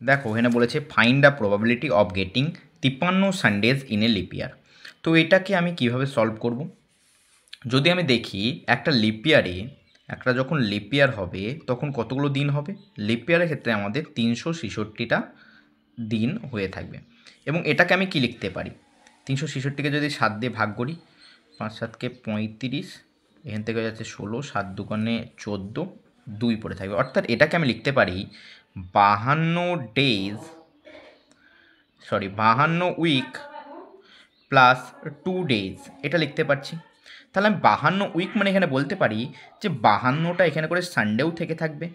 দেখো এখানে বলেছে find the probability of getting 53 Sundays in a leap ইয়ার। তো এটাকে আমি কিভাবে সলভ করব? যদি আমি দেখি একটা লিপ ইয়ারে, একটা যখন লিপ ইয়ার হবে তখন কতগুলো দিন হবে? লিপ ইয়ারের ক্ষেত্রে আমাদের 366টা দিন হয়ে থাকবে। এবং এটাকে আমি কি লিখতে পারি? 366কে যদি 7 দিয়ে ভাগ করি, 5 7কে 35, এখান থেকে যাচ্ছে 16, 7 দুগুণে 14, 2 পড়ে থাকবে। অর্থাৎ এটাকে আমি লিখতে পারি 52 উইক প্লাস 2 ডেজ, এটা লিখতে পারছি। তাহলে আমি 52 উইক মানে এখানে বলতে পারি যে 52টা এখানে করে সানডেও থেকে থাকবে,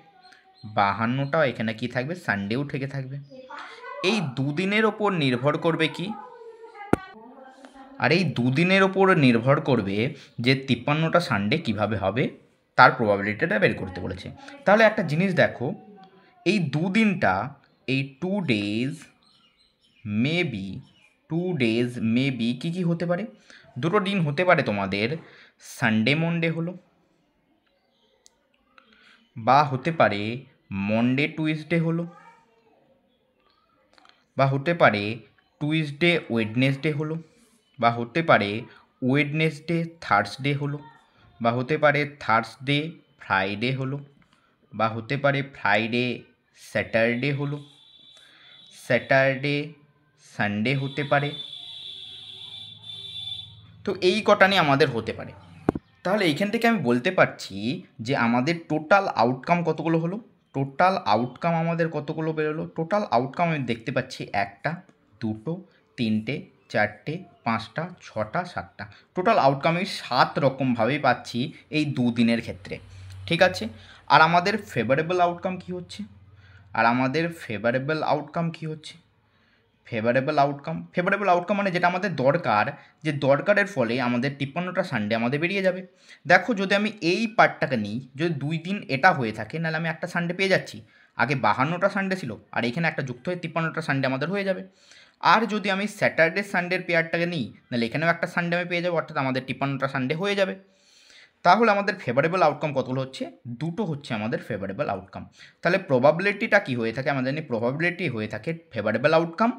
52টা এখানে কি থাকবে? সানডেও থেকে থাকবে। এই দুদিনের ওপর নির্ভর করবে কি? আর এই দুদিনের ওপর নির্ভর করবে যে 53টা সানডে কীভাবে হবে, তার প্রবাবিলিটিটা বের করতে বলেছে। তাহলে একটা জিনিস দেখো, এই দুদিনটা, এই 2 ডেজ মেবি কী হতে পারে? দুটো দিন হতে পারে তোমাদের সানডে মনডে হলো, বা হতে পারে মনডে টুইসডে হলো, বা হতে পারে টুইসডে ওয়েডনেসডে হলো, বা হতে পারে ওয়েডনেসডে থার্সডে হলো, বা হতে পারে থার্সডে ফ্রাইডে হলো, বা হতে পারে ফ্রাইডে স্যাটারডে হলো, স্যাটারডে সানডে হতে পারে। তো এই কটা নিয়ে আমাদের হতে পারে। তাহলে এইখান থেকে আমি বলতে পারছি যে আমাদের টোটাল আউটকাম কতগুলো হলো? টোটাল আউটকাম আমাদের কতগুলো বেরোলো? টোটাল আউটকাম আমি দেখতে পাচ্ছি 1টা 2টো 3টে 4টে 5টা 6টা 7টা। টোটাল আউটকাম আমি 7 রকমভাবেই পাচ্ছি এই দুদিনের ক্ষেত্রে। ঠিক আছে। আর আমাদের ফেভারেবল আউটকাম কী হচ্ছে? ফেভারেবল আউটকাম মানে যেটা আমাদের দরকার, যে দরকারের ফলে আমাদের 53টা সানডে আমাদের বেরিয়ে যাবে। দেখো যদি আমি এই পার্টটাকে নিই, যদি 2 দিন এটা হয়ে থাকে, নাহলে আমি একটা সানডে পেয়ে যাচ্ছি। আগে 52টা সানডে ছিল, আর এখানে একটা যুক্ত হয়ে 53টা সানডে আমাদের হয়ে যাবে। আর যদি আমি স্যাটারডে সানডের পেয়ারটাকে নিই, নাহলে এখানেও একটা সানডে আমি পেয়ে যাবো, অর্থাৎ আমাদের 53টা সানডে হয়ে যাবে। তাহলে আমাদের ফেভারেবল আউটকাম কতগুলো হচ্ছে? 2টো হচ্ছে আমাদের ফেভারেবল আউটকাম। তাহলে প্রবাবিলিটিটা কী হয়ে থাকে? আমাদের জানি প্রবাবিলিটি হয়ে থাকে favourable outcome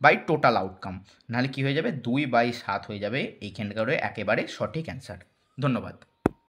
by total outcome. নাহলে কী হয়ে যাবে? 2/7 হয়ে যাবে এইখানকার একেবারে সঠিক অ্যান্সার। ধন্যবাদ।